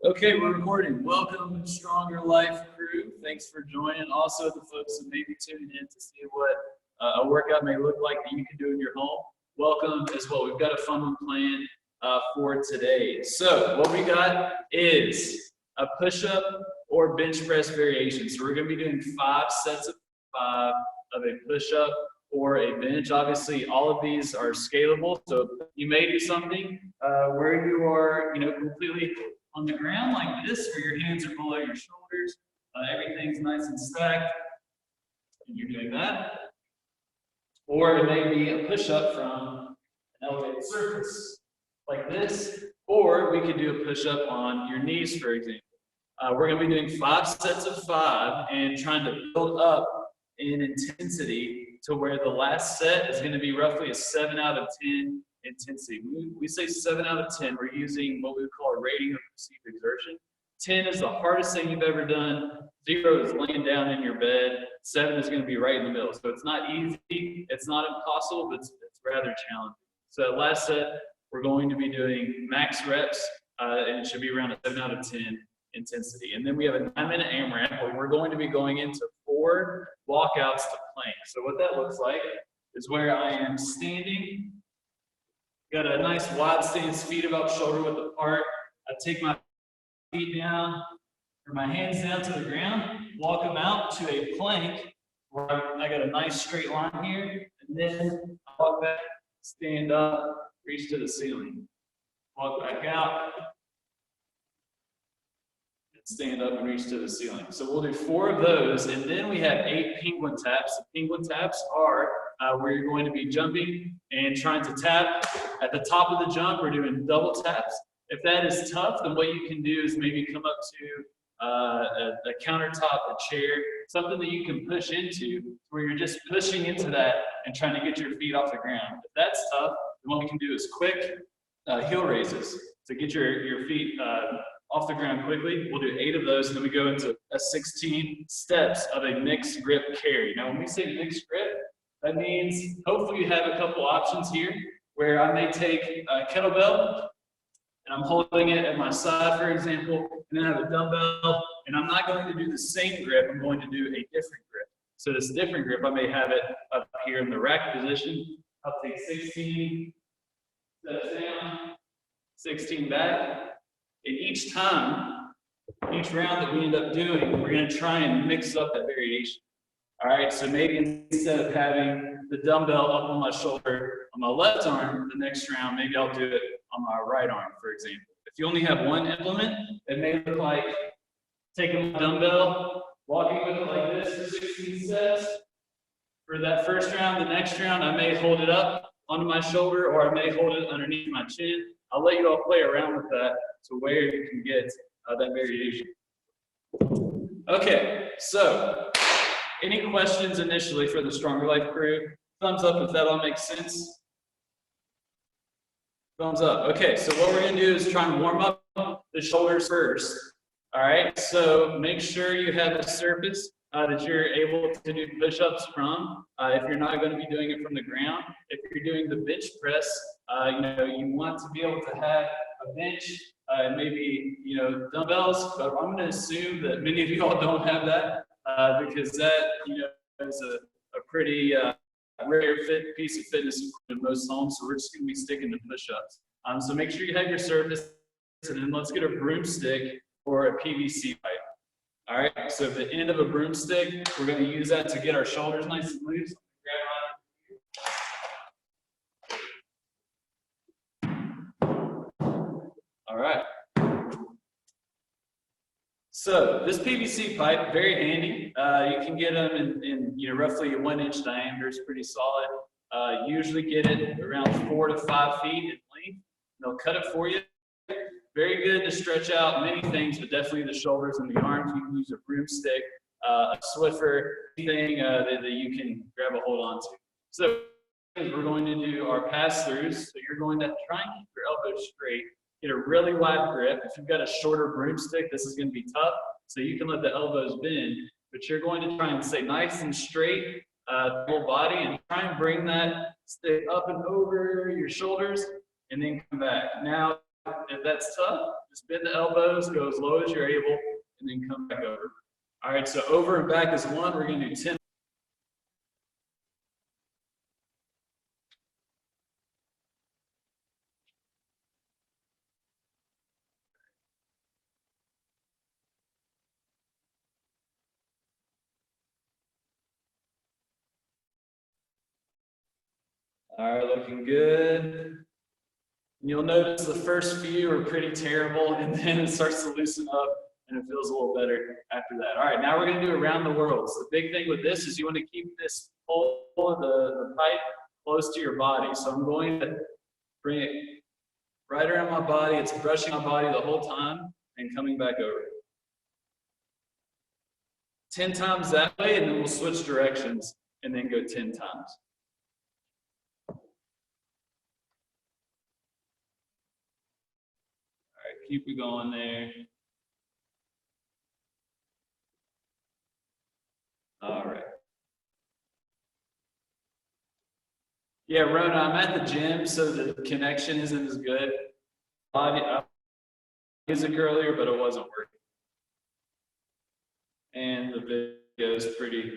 Okay, we're recording. Welcome, Stronger Life crew. Thanks for joining. Also, the folks that may be tuning in to see what a workout may look like that you can do in your home. Welcome as well. We've got a fun one planned for today. So what we got is a push-up or bench press variation. So we're going to be doing 5 sets of 5 of a push-up or a bench. Obviously, all of these are scalable. So you may do something where you are, completely on the ground like this, where your hands are below your shoulders. Everything's nice and stacked, and you're doing that. Or it may be a push-up from an elevated surface, like this. Or we could do a push-up on your knees, for example. We're going to be doing 5 sets of 5 and trying to build up in intensity to where the last set is going to be roughly a 7 out of 10 intensity. We say 7 out of 10. We're using what we would call a rating of perceived exertion. 10 is the hardest thing you've ever done. 0 is laying down in your bed. 7 is going to be right in the middle. So it's not easy. It's not impossible, but it's rather challenging. So last set, we're going to be doing max reps, and it should be around a 7 out of 10 intensity. And then we have a 9-minute AMRAP where we're going to be going into 4 walkouts to plank. So what that looks like is where I am standing. Got a nice wide stance, feet about shoulder width apart. I take my feet down, or my hands down to the ground, walk them out to a plank where I got a nice straight line here, and then I walk back, stand up, reach to the ceiling. Walk back out, and stand up and reach to the ceiling. So we'll do 4 of those, and then we have 8 penguin taps. The penguin taps are where you're going to be jumping and trying to tap. At the top of the jump, we're doing double taps. If that is tough, then what you can do is maybe come up to a countertop, a chair, something that you can push into where you're just pushing into that and trying to get your feet off the ground. If that's tough, then what we can do is quick heel raises to get your feet off the ground quickly. We'll do 8 of those, and then we go into 16 steps of a mixed grip carry. Now, when we say mixed grip, that means hopefully you have a couple options here where I may take a kettlebell and I'm holding it at my side, for example, and then I have a dumbbell, and I'm not going to do the same grip, I'm going to do a different grip. So this different grip, I may have it up here in the rack position. I'll take 16 steps down, 16 back, and each time, each round that we end up doing, we're going to try and mix up that variation. All right, so maybe instead of having the dumbbell up on my shoulder on my left arm, the next round, maybe I'll do it on my right arm, for example. If you only have one implement, it may look like taking my dumbbell, walking with it like this for 16 steps. For that first round, the next round, I may hold it up onto my shoulder, or I may hold it underneath my chin. I'll let you all play around with that to where you can get that variation. Okay, so any questions initially for the Stronger Life crew? Thumbs up if that all makes sense. Thumbs up. Okay, so what we're going to do is try and warm up the shoulders first. All right, so make sure you have a surface that you're able to do push-ups from. If you're not going to be doing it from the ground, if you're doing the bench press, you want to be able to have a bench, maybe dumbbells. But I'm going to assume that many of you all don't have that because that is a pretty rare piece of fitness in most homes. So we're just going to be sticking to push-ups. So make sure you have your surface, and then let's get a broomstick or a PVC pipe. All right, so at the end of a broomstick, we're going to use that to get our shoulders nice and loose. All right. So this PVC pipe, very handy. You can get them in roughly a 1-inch diameter. It's pretty solid. Usually get it around 4 to 5 feet in length. They'll cut it for you. Very good to stretch out many things, but definitely the shoulders and the arms. You can use a broomstick, a Swiffer, anything that you can grab a hold on to. So we're going to do our pass-throughs. So you're going to try and keep your elbows straight. Get a really wide grip. If you've got a shorter broomstick, this is going to be tough. So you can let the elbows bend, but you're going to try and stay nice and straight, whole body, and try and bring that stick up and over your shoulders, and then come back. Now, if if that's tough, just bend the elbows, go as low as you're able, and then come back over. All right, so over and back is 1. We're going to do 10. All right, looking good. You'll notice the first few are pretty terrible, and then it starts to loosen up, and it feels a little better after that. All right, now we're going to do around the world. So the big thing with this is you want to keep this pole of the pipe close to your body. So I'm going to bring it right around my body. It's brushing my body the whole time and coming back over. 10 times that way, and then we'll switch directions and then go 10 times. Keep it going there. All right. Yeah, Rona, I'm at the gym, so the connection isn't as good. I music earlier, but it wasn't working. And the video is pretty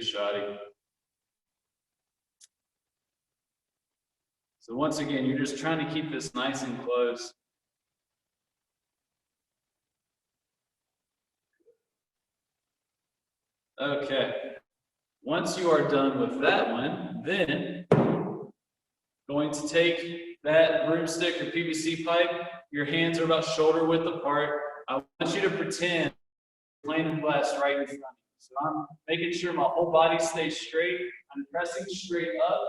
shoddy. So once again, you're just trying to keep this nice and close. Okay, once you are done with that one, then going to take that broomstick or PVC pipe, your hands are about shoulder width apart. I want you to pretend plain glass right in front of you. So I'm making sure my whole body stays straight. I'm pressing straight up,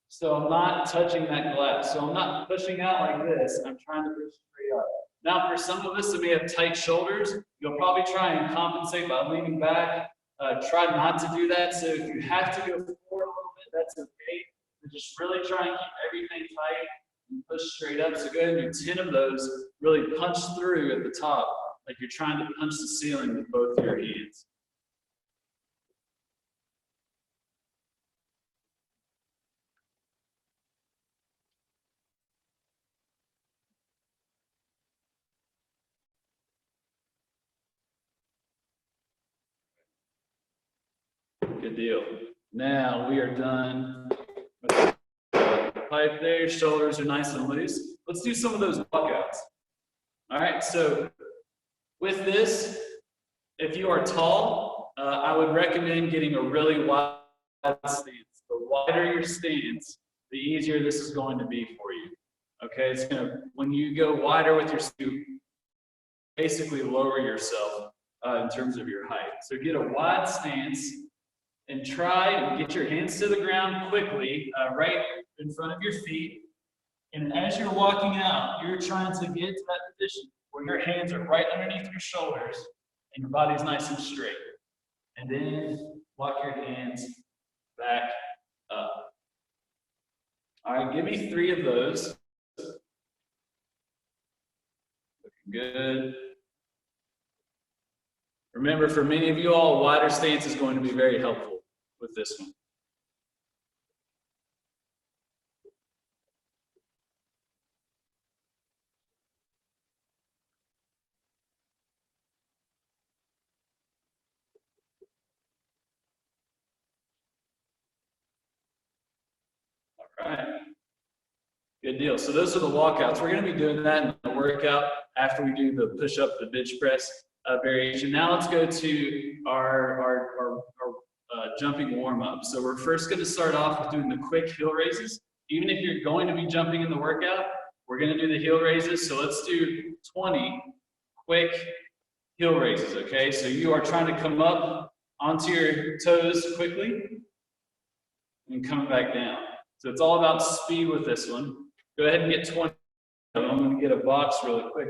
so I'm not touching that glass. So I'm not pushing out like this. I'm trying to push straight up. Now, for some of us that may have tight shoulders, you'll probably try and compensate by leaning back. Try not to do that. So if you have to go forward a little bit, that's okay. But just really try and keep everything tight and push straight up. So go ahead and do 10 of those. Really punch through at the top, like you're trying to punch the ceiling with both of your hands. Good deal. Now we are done with the pipe there. Shoulders are nice and loose. Let's do some of those walkouts. All right, so with this, if you are tall, I would recommend getting a really wide stance. The wider your stance, the easier this is going to be for you. Okay, it's gonna, when you go wider with your scoop, basically lower yourself in terms of your height. So get a wide stance and try and get your hands to the ground quickly, right in front of your feet. And as you're walking out, you're trying to get to that position where your hands are right underneath your shoulders and your body's nice and straight. And then walk your hands back up. All right, give me 3 of those. Looking good. Remember, for many of you all, a wider stance is going to be very helpful with this one. All right. Good deal. So those are the walkouts. We're going to be doing that in the workout after we do the push-up, the bench press variation. Now let's go to our jumping warm-up. So we're first going to start off with doing the quick heel raises. Even if you're going to be jumping in the workout, we're going to do the heel raises. So let's do 20 quick heel raises, okay? So you are trying to come up onto your toes quickly and come back down. So it's all about speed with this one. Go ahead and get 20. I'm going to get a box really quick.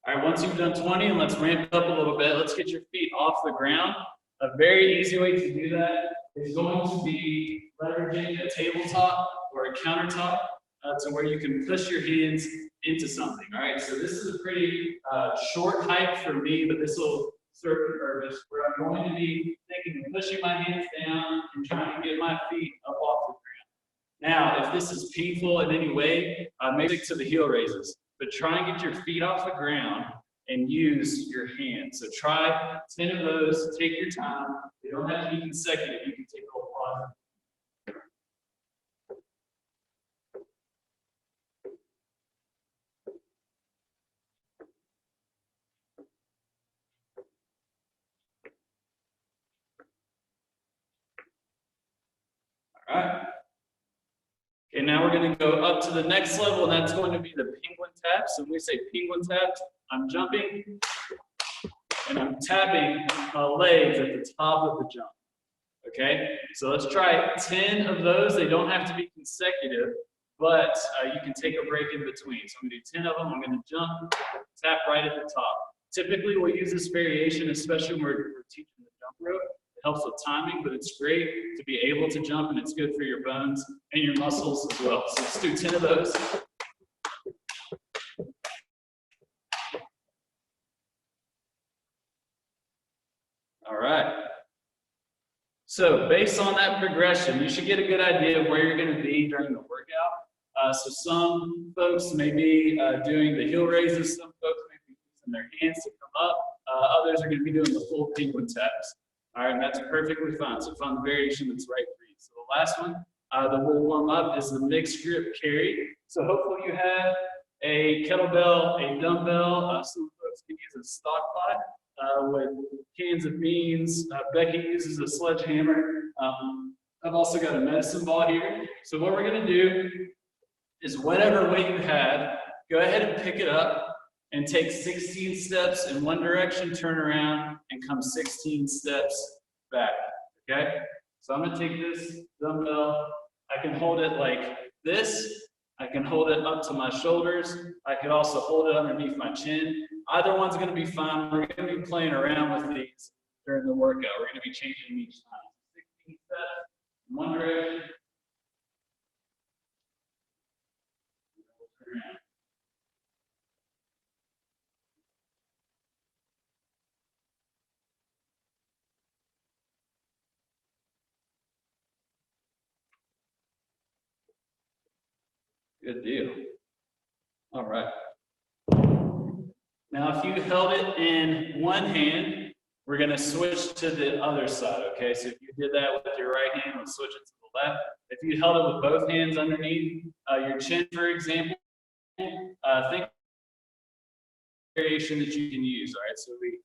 All right, once you've done 20, and let's ramp it up a little bit. Let's get your feet off the ground. A very easy way to do that is going to be leveraging a tabletop or a countertop. to where you can push your hands into something. All right, so this is a pretty short hike for me, but this will serve the purpose where I'm going to be thinking of pushing my hands down and trying to get my feet up off the ground. Now, if this is painful in any way, maybe stick to the heel raises, but try and get your feet off the ground and use your hands. So try 10 of those, take your time. They don't have to be consecutive, you can take a whole lot. All right. Okay, now we're going to go up to the next level, and that's going to be the penguin tap. So when we say penguin tap, I'm jumping, and I'm tapping my legs at the top of the jump. Okay, so let's try 10 of those. They don't have to be consecutive, but you can take a break in between. So I'm going to do 10 of them. I'm going to jump, tap right at the top. Typically, we'll use this variation, especially when we're teaching the jump rope. It helps with timing, but it's great to be able to jump, and it's good for your bones and your muscles as well. So let's do 10 of those. All right. So based on that progression, you should get a good idea of where you're going to be during the workout. So some folks may be doing the heel raises, some folks may be using their hands to come up, others are going to be doing the full penguin taps. All right, and that's perfectly fine. So find the variation that's right for you. So the last one that we'll warm up is the mixed grip carry. So hopefully you have a kettlebell, a dumbbell. Some folks can use a stock pot with cans of beans. Becky uses a sledgehammer. I've also got a medicine ball here. So what we're going to do is whatever weight you have, go ahead and pick it up and take 16 steps in one direction, turn around, and come 16 steps back, okay? So I'm gonna take this dumbbell, I can hold it like this, I can hold it up to my shoulders, I could also hold it underneath my chin. Either one's gonna be fine. We're gonna be playing around with these during the workout. We're gonna be changing them each time. 16 steps, in one direction. Good deal. All right. Now, if you held it in one hand, we're going to switch to the other side, okay? So if you did that with your right hand, we'll switch it to the left. If you held it with both hands underneath your chin, for example, think variation that you can use, all right? So we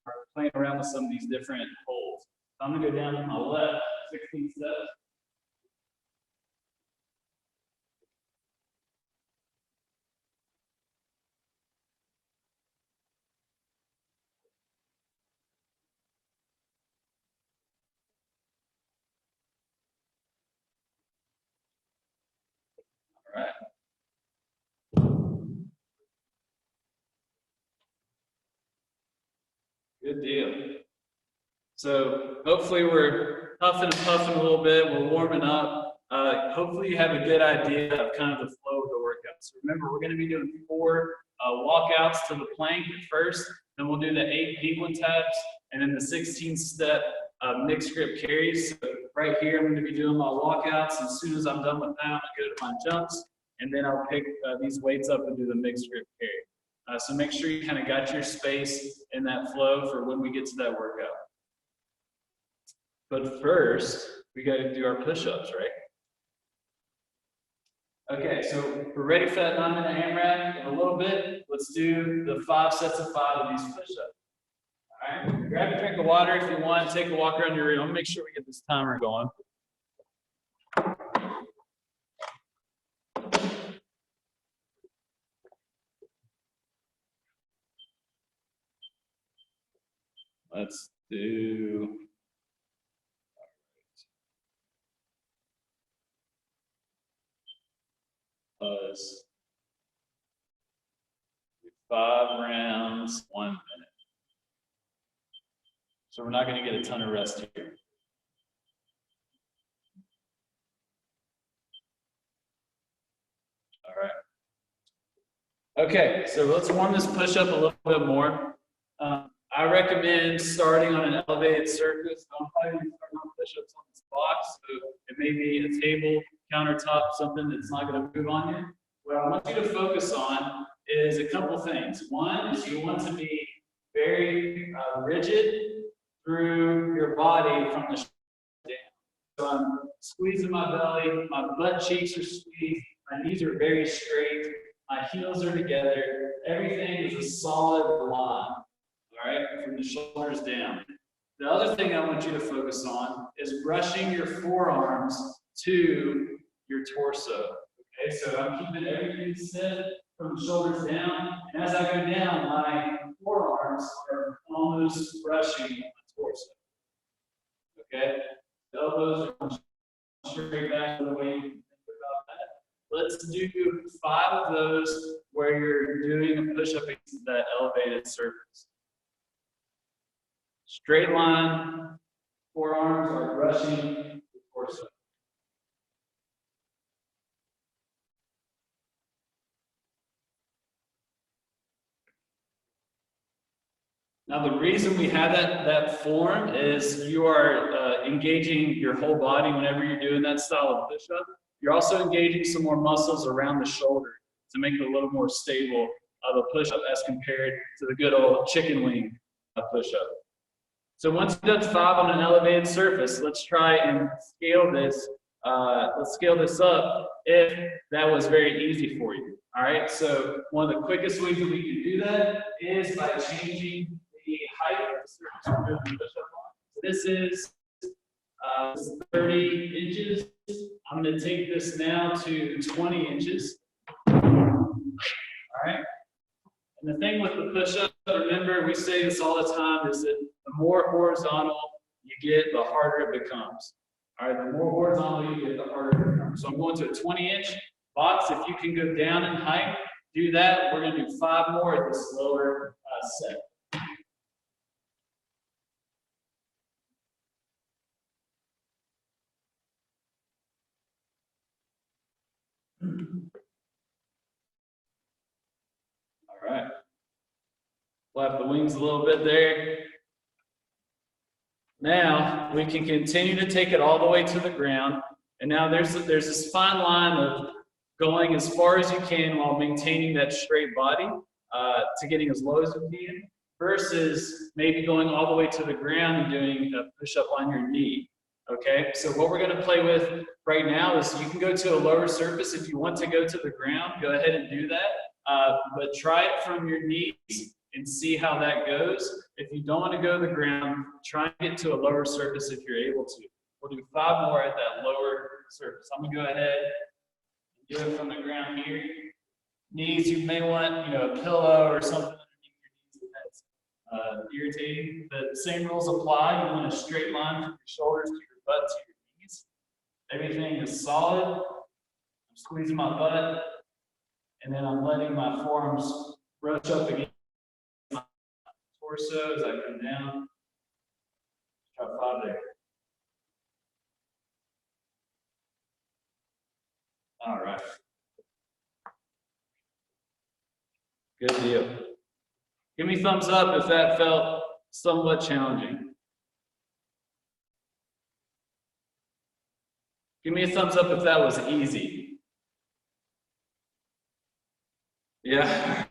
are playing around with some of these different holds. So I'm going to go down to my left, 16 steps. All right. Good deal. So hopefully we're huffing and puffing a little bit. We're warming up. Hopefully you have a good idea of kind of the flow of the workout. So remember, we're going to be doing 4 walkouts to the plank at first. Then we'll do the 8 penguin taps, and then the 16-step mixed grip carries. So right here, I'm going to be doing my walkouts. As soon as I'm done with that, I'll go to my jumps, and then I'll pick these weights up and do the mixed grip carry. So make sure you kind of got your space in that flow for when we get to that workout. But first, we got to do our push-ups, right? Okay, so we're ready for that 9-minute AMRAP in a little bit. Let's do the 5 sets of 5 of these push-ups. All right, grab a drink of water if you want. Take a walk around your room. I'm gonna make sure we get this timer going. Let's do. Pause. 5 rounds, 1 minute. So we're not going to get a ton of rest here. Okay, so let's warm this push-up a little bit more. I recommend starting on an elevated surface. I'm probably going to start on push-ups on this box, so it may be a table, countertop, something that's not going to move on you. What I want you to focus on is a couple things. One is you want to be very rigid through your body from the shoulder down. So I'm squeezing my belly, my butt cheeks are squeezed, my knees are very straight, my heels are together, everything is a solid line, all right, from the shoulders down. The other thing I want you to focus on is brushing your forearms to your torso. Okay, so I'm keeping everything set from the shoulders down, and as I go down, my forearms are almost brushing my torso. Okay, the elbows are straight back the way you think about that. Let's do 5 of those where you're doing a push-up against that elevated surface. Straight line, forearms are brushing the torso. Now, the reason we have that form is you are engaging your whole body whenever you're doing that style of push-up. You're also engaging some more muscles around the shoulder to make it a little more stable of a push-up as compared to the good old chicken wing push-up. So once you've done 5 on an elevated surface, let's try and scale this. Let's scale this up if that was very easy for you. All right, so one of the quickest ways that we can do that is by changing the height of the surface we're doing the push-up on. This is 30 inches. I'm going to take this now to 20 inches. All right. And the thing with the push-up, remember, we say this all the time, is that the more horizontal you get, the harder it becomes. All right, the more horizontal you get, the harder it becomes. So I'm going to a 20-inch box. If you can go down in height, do that. We're going to do 5 more at this lower set. All right. Flap the wings a little bit there. Now we can continue to take it all the way to the ground. And now there's this fine line of going as far as you can while maintaining that straight body to getting as low as you can, versus maybe going all the way to the ground and doing a push-up on your knee. Okay, so what we're going to play with right now is you can go to a lower surface. If you want to go to the ground, go ahead and do that. But try it from your knees and see how that goes. If you don't want to go to the ground, try and get to a lower surface if you're able to. We'll do 5 more at that lower surface. I'm going to go ahead and do it from the ground here. Knees, you may want a pillow or something underneath your knees that's irritating. The same rules apply. You want a straight line from your shoulders to your butt to your knees. Everything is solid. I'm squeezing my butt, and then I'm letting my forearms brush up against my torso as I come down. Try 5 there. All right. Good deal. Give me thumbs up if that felt somewhat challenging. Give me a thumbs up if that was easy. Yeah.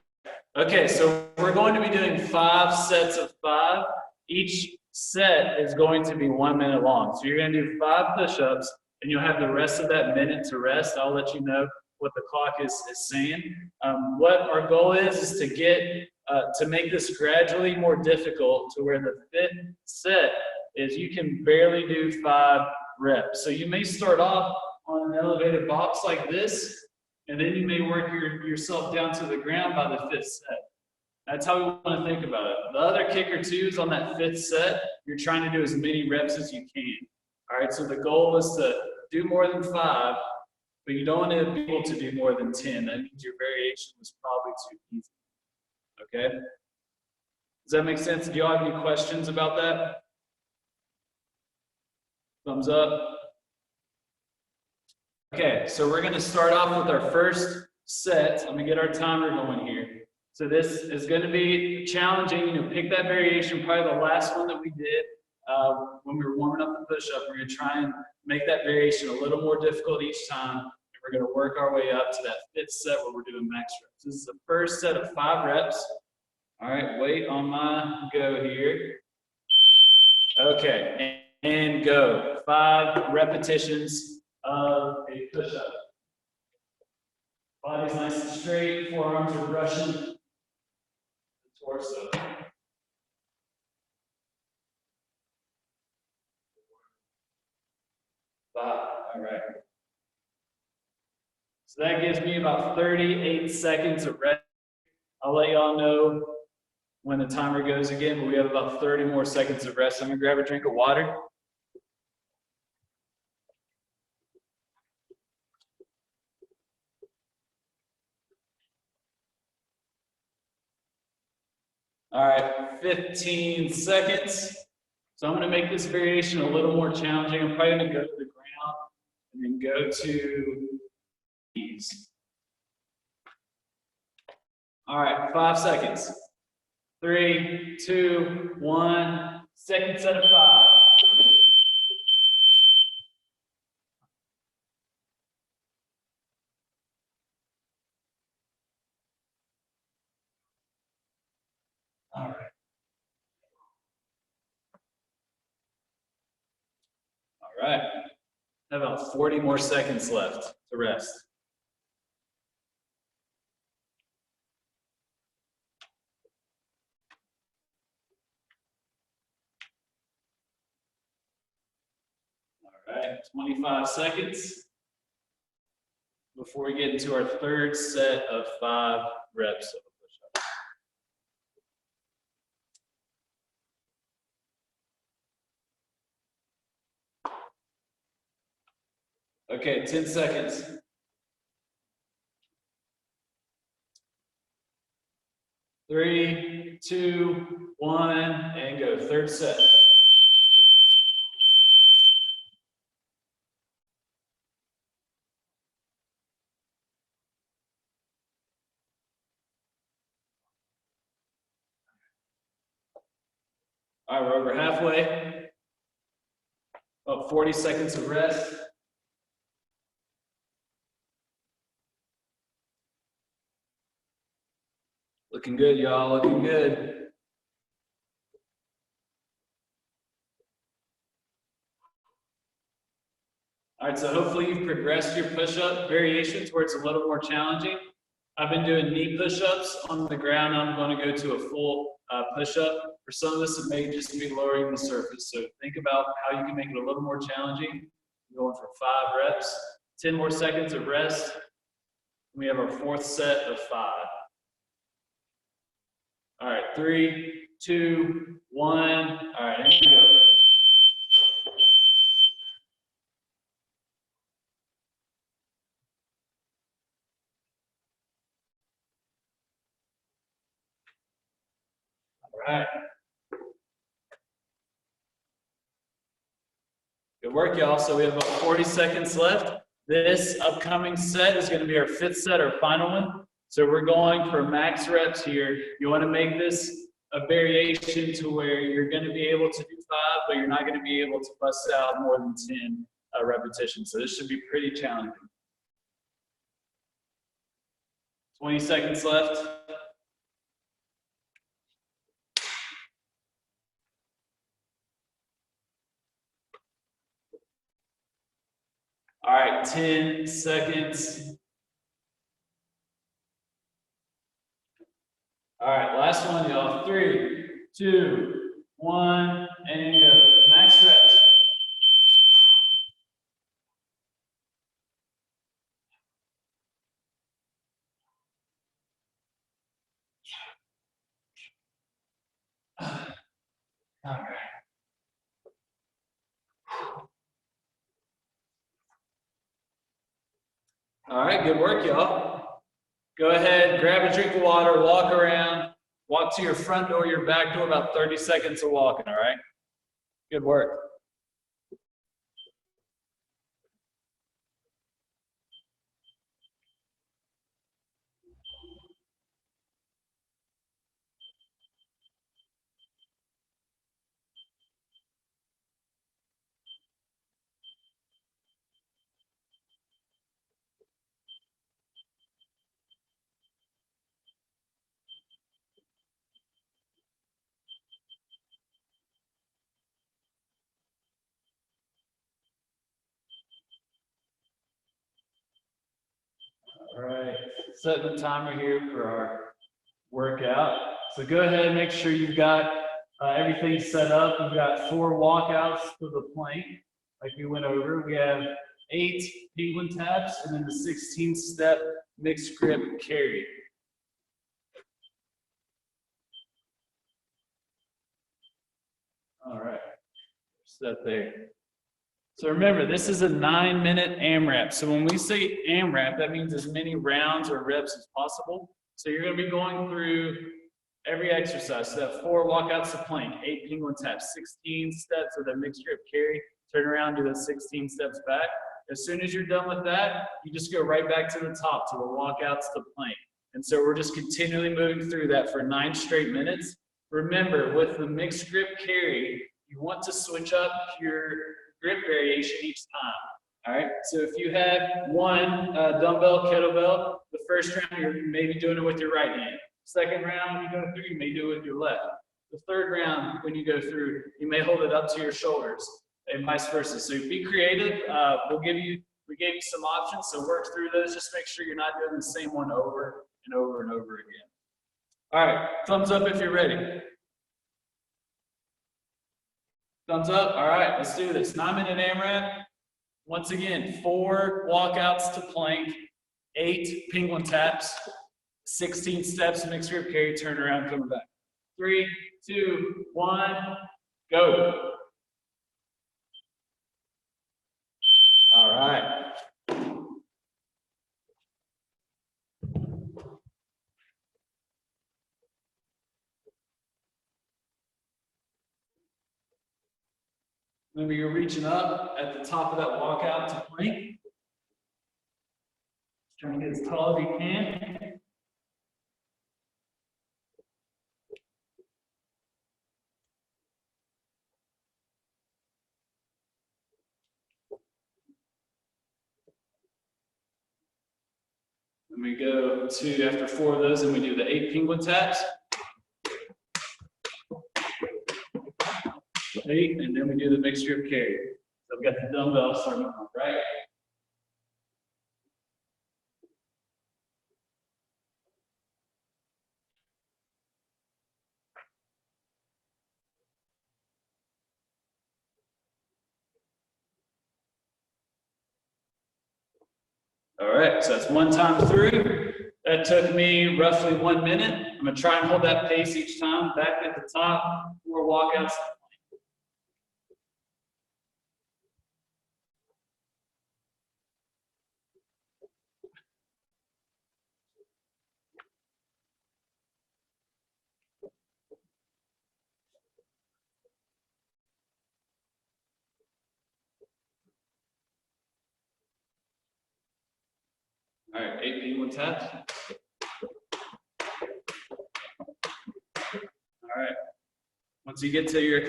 Okay, so we're going to be doing 5 sets of 5. Each set is going to be 1 minute long. So you're going to do 5 push-ups, and you'll have the rest of that minute to rest. I'll let you know what the clock is saying. What our goal is to get to make this gradually more difficult to where the 5th set is you can barely do 5 reps. So you may start off on an elevated box like this, and then you may work yourself down to the ground by the 5th set. That's how we want to think about it. The other kicker too is on that 5th set, you're trying to do as many reps as you can. All right, so the goal is to do more than 5, but you don't want to be able to do more than 10. That means your variation was probably too easy. Okay? Does that make sense? Do y'all have any questions about that? Thumbs up. Okay, so we're going to start off with our first set, I'm gonna get our timer going here. So this is gonna be challenging. You know, pick that variation, probably the last one that we did when we were warming up the push-up. We're gonna try and make that variation a little more difficult each time. And we're gonna work our way up to that 5th set where we're doing max reps. This is the first set of 5 reps. All right, wait on my go here. Okay, and go. 5 repetitions of a push-up. Body's nice and straight, forearms are brushing the torso. 5, all right. So that gives me about 38 seconds of rest. I'll let y'all know when the timer goes again, but we have about 30 more seconds of rest. I'm gonna grab a drink of water. All right, 15 seconds. So I'm gonna make this variation a little more challenging. I'm probably gonna go to the ground and then go to knees. All right, 5 seconds. 3, 2, 1. Second set of 5. All right. All right. I have about 40 more seconds left to rest. All right, 25 seconds before we get into our 3rd set of 5 reps of a push-up. Okay, 10 seconds. 3, 2, 1, and go. 3rd set. All right, we're over halfway. About 40 seconds of rest. Looking good, y'all, looking good. All right, so hopefully you've progressed your push-up variation towards a little more challenging. I've been doing knee push-ups on the ground. I'm going to go to a full push-up. For some of us, it may just be lowering the surface. So think about how you can make it a little more challenging. Going for 5 reps, 10 more seconds of rest. We have our 4th set of 5. All right, 3, 2, 1. All right, here we go. All right. Good work, y'all. So we have about 40 seconds left. This upcoming set is going to be our 5th set, our final one. So we're going for max reps here. You want to make this a variation to where you're going to be able to do 5, but you're not going to be able to bust out more than 10 repetitions. So this should be pretty challenging. 20 seconds left. All right, 10 seconds. All right, last one, y'all. 3, 2, 1, and go. Max reps. All right. All right, good work, y'all. Go ahead, grab a drink of water, walk around, walk to your front door, your back door, about 30 seconds of walking, all right? Good work. All right, setting the timer here for our workout. So go ahead and make sure you've got everything set up. We've got 4 walkouts for the plank, like we went over. We have 8 penguin taps, and then the 16-step mixed grip carry. All right, set there. So remember, this is a 9-minute AMRAP. So when we say AMRAP, that means as many rounds or reps as possible. So you're going to be going through every exercise. So that 4 walkouts to plank, 8 penguin taps, 16 steps of the mixed grip carry, turn around, do those 16 steps back. As soon as you're done with that, you just go right back to the top, to the walkouts to plank. And so we're just continually moving through that for 9 straight minutes. Remember, with the mixed grip carry, you want to switch up your grip variation each time. All right, so if you have 1 dumbbell, kettlebell, the first round you're maybe doing it with your right hand. Second round, when you go through, you may do it with your left. The third round, when you go through, you may hold it up to your shoulders, and vice versa. So be creative. We gave you some options, so work through those. Just make sure you're not doing the same one over and over and over again. All right, thumbs up if you're ready. Thumbs up. All right, let's do this. 9-minute AMRAP. Once again, 4 walkouts to plank, 8 penguin taps, 16 steps, mixed grip carry, turn around, coming back. 3, 2, 1, go. All right. Remember, you're reaching up at the top of that walkout to plank. Trying to get as tall as you can. Then we go to, after 4 of those, and we do the 8 penguin taps. 8, and then we do the mixed grip carry. So we've got the dumbbell starting off, right? All right, so that's 1 time through. That took me roughly 1 minute. I'm gonna try and hold that pace each time. Back at the top, 4 walkouts. All right, 8 penguin taps. All right. Once you get to your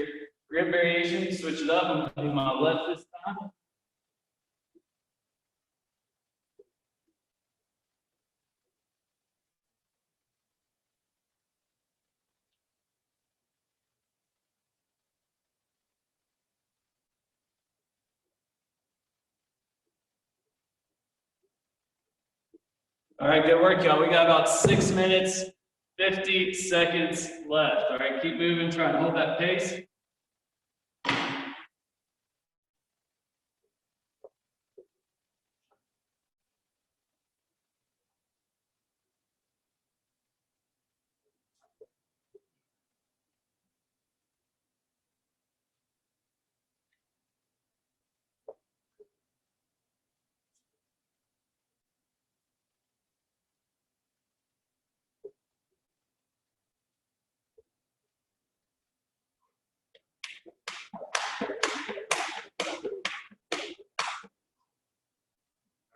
grip variation, switch it up. I'm going to do my left this time. All right, good work, y'all. We got about 6 minutes, 50 seconds left. All right, keep moving, try and hold that pace.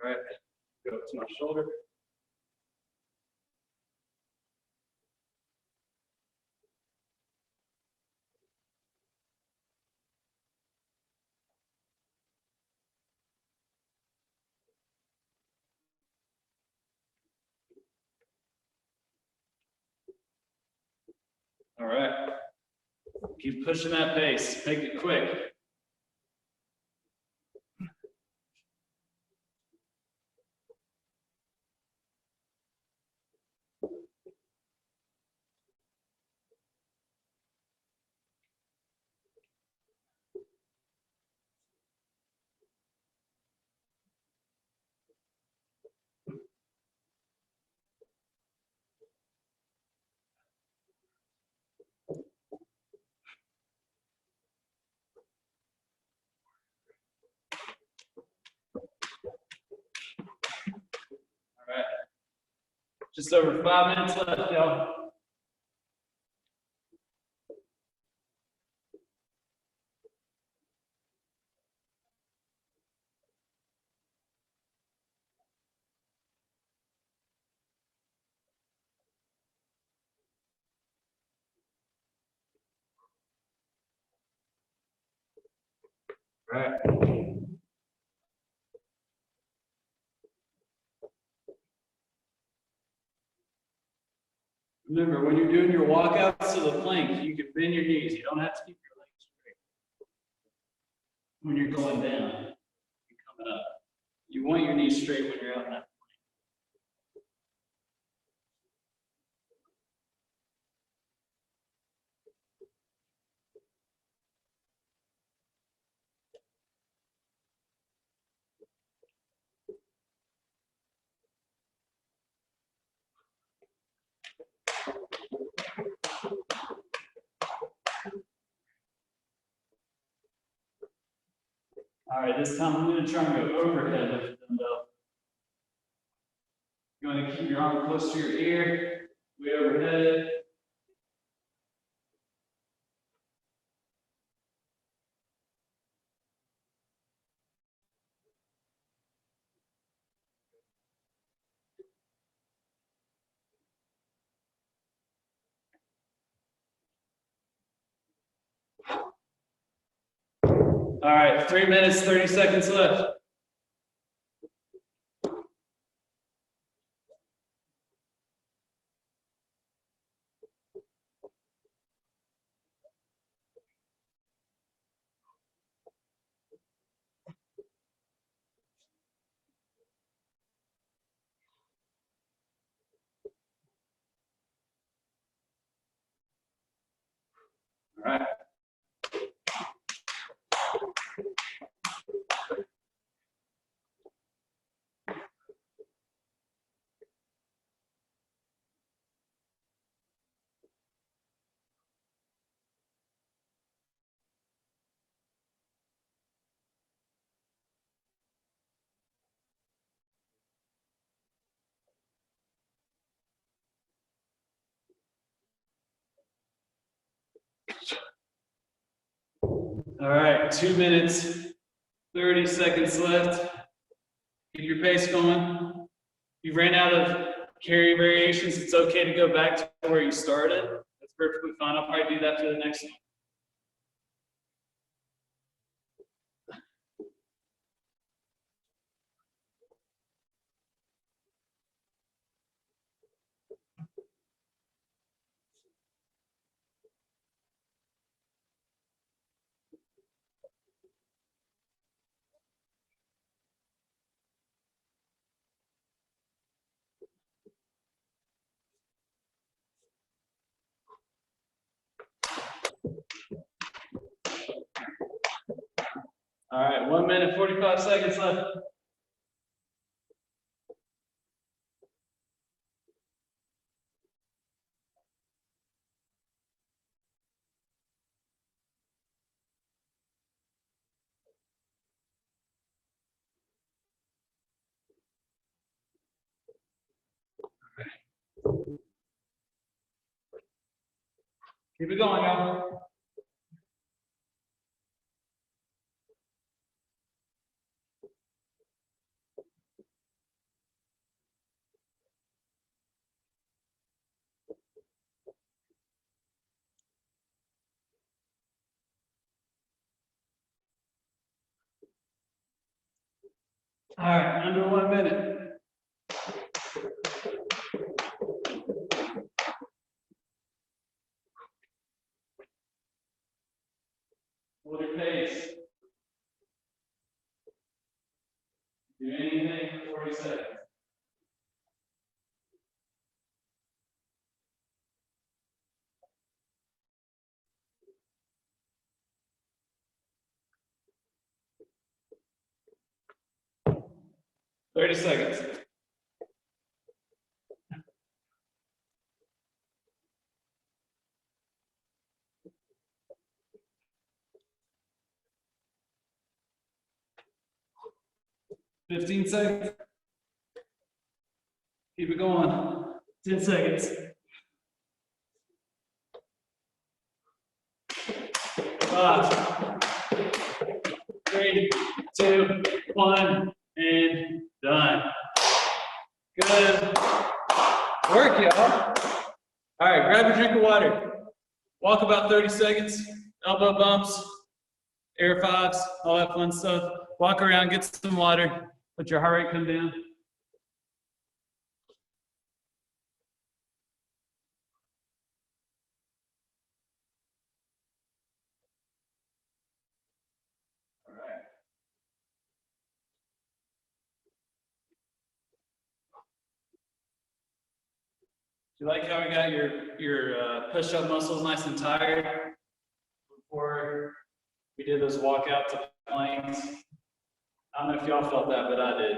All right, go up to my shoulder. All right, keep pushing that pace, make it quick. Just over 5 minutes left, y'all. All right. Remember, when you're doing your walkouts to the plank, you can bend your knees. You don't have to keep your legs straight. When you're going down, you're coming up. You want your knees straight when you're out in that. All right, this time I'm going to try and go overhead with the dumbbell. You want to keep your arm close to your ear, way overhead. All right, 3 minutes, 30 seconds left. All right. All right, 2 minutes, 30 seconds left. Keep your pace going. You ran out of carry variations. It's okay to go back to where you started. That's perfectly fine. I'll probably do that for the next one. All right, 1 minute, 45 seconds left. Keep it going, y'all. All right, under 1 minute. Hold your pace. Do anything for 40 seconds. Thirty seconds. $15 seconds. Keep it going. 10 seconds. 5, 3, 2, 1, and done. Good work, y'all. All right, grab your drink of water. Walk about 30 seconds, elbow bumps, air fives, all that fun stuff. Walk around, get some water, let your heart rate come down. All right. Do you like how we got your push-up muscles nice and tired before we did those walkout to planks? I don't know if y'all felt that, but I did.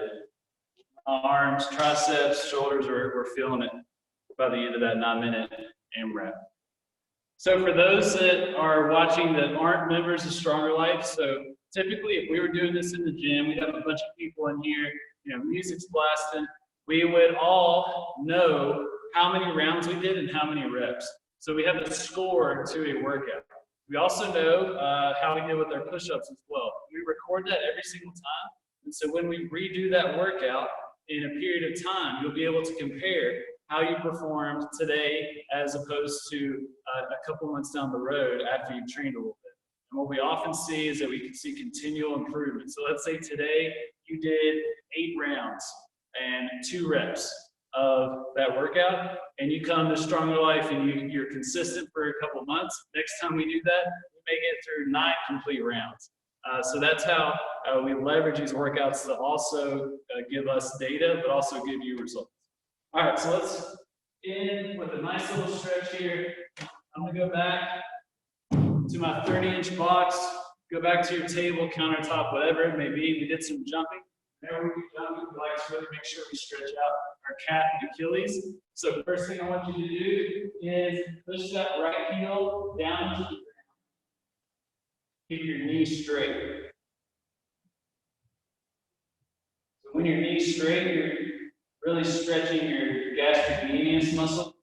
Arms, triceps, shoulders, we're feeling it by the end of that 9-minute AMRAP. So for those that are watching that aren't members of Stronger Life, so typically if we were doing this in the gym, we'd have a bunch of people in here, you know, music's blasting, we would all know how many rounds we did and how many reps. So we have a score to a workout. We also know how we did with our push-ups as well. We record that every single time. And so when we redo that workout in a period of time, you'll be able to compare how you performed today as opposed to a couple months down the road after you've trained a little bit. And what we often see is that we can see continual improvement. So let's say today you did 8 rounds and 2 reps of that workout, and you come to Stronger Life and you're consistent for a couple months. Next time we do that, we may get through 9 complete rounds. So that's how we leverage these workouts to also give us data, but also give you results. All right, so let's end with a nice little stretch here. I'm gonna go back to my 30-inch box, go back to your table, countertop, whatever it may be. We did some jumping. Whenever we jump, we like to really make sure we stretch out our calf and Achilles. So first thing I want you to do is push that right heel down to the ground. Keep your knees straight. So when your knees straight, you're really stretching your gastrocnemius muscle.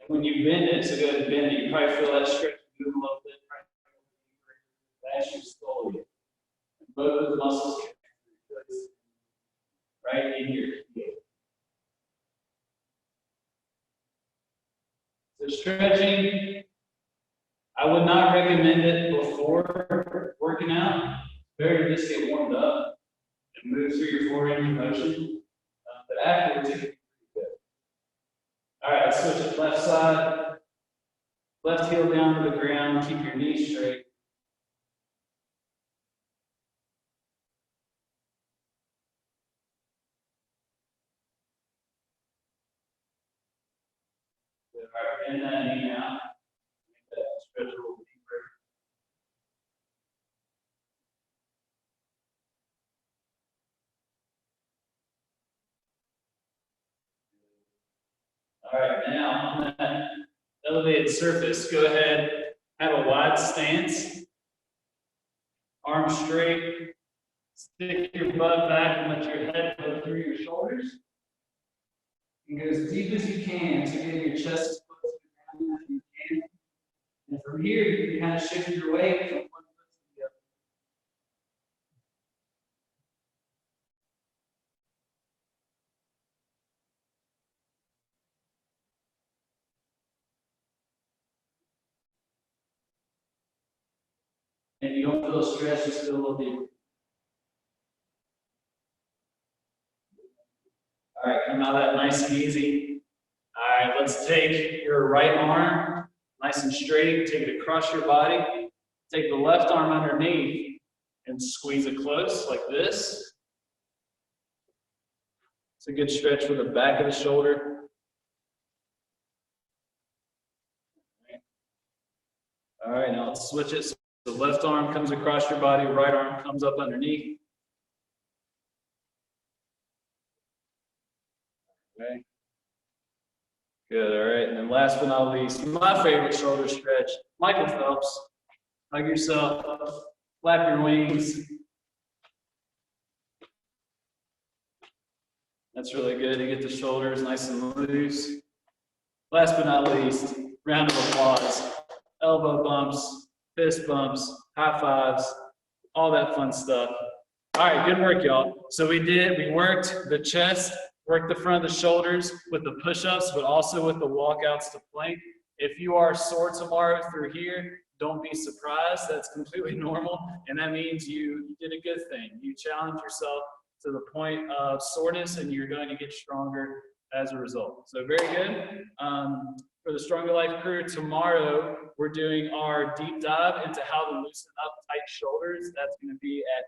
And when you bend it, so go ahead and bend it, you probably feel that stretch move a little bit. That's your skull here. Both of the muscles can be right in your heel. So stretching, I would not recommend it before working out. Better to just get warmed up and move through your 4-range of motion. But afterwards, it can be pretty good. All right, let's switch it left side. Left heel down to the ground. Keep your knees straight. All right, bend that knee out. Make that stretch a little deeper. All right, now on that elevated surface, go ahead, have a wide stance, arms straight, stick your butt back and let your head go through your shoulders. And go as deep as you can to get your chest as close to the ground as you can. And from here, you can kind of shift your weight from one foot to the other. And you don't feel stressed, just feel a little deeper. All right, come out of that nice and easy. All right, let's take your right arm, nice and straight, take it across your body. Take the left arm underneath and squeeze it close like this. It's a good stretch for the back of the shoulder. All right, now let's switch it. So the left arm comes across your body, right arm comes up underneath. Okay. Good, all right. And then last but not least, my favorite shoulder stretch, Michael Phelps. Hug yourself, flap your wings. That's really good to get the shoulders nice and loose. Last but not least, round of applause. Elbow bumps, fist bumps, high fives, all that fun stuff. All right, good work, y'all. So we worked the chest, worked the front of the shoulders with the push-ups, but also with the walkouts to plank. If you are sore tomorrow through here, don't be surprised. That's completely normal, and that means you did a good thing. You challenged yourself to the point of soreness, and you're going to get stronger as a result. So very good. For the Stronger Life crew, tomorrow we're doing our deep dive into how to loosen up tight shoulders. That's going to be at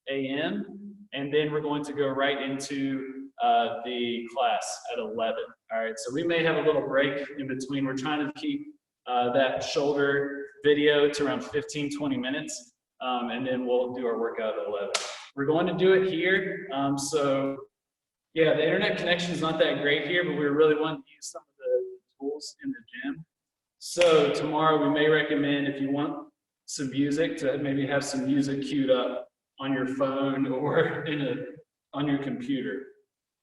10 a.m. And then we're going to go right into the class at 11. All right, so we may have a little break in between. We're trying to keep that shoulder video to around 15-20 minutes, and then we'll do our workout at 11. We're going to do it here. So yeah, the internet connection is not that great here, but we really want to use some of the tools in the gym. So tomorrow we may recommend, if you want some music, to maybe have some music queued up on your phone or on your computer,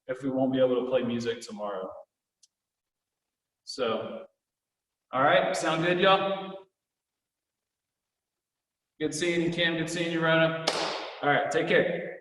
if we won't be able to play music tomorrow. So, all right, sound good, y'all? Good seeing you, Kim. Good seeing you, Rona. All right, take care.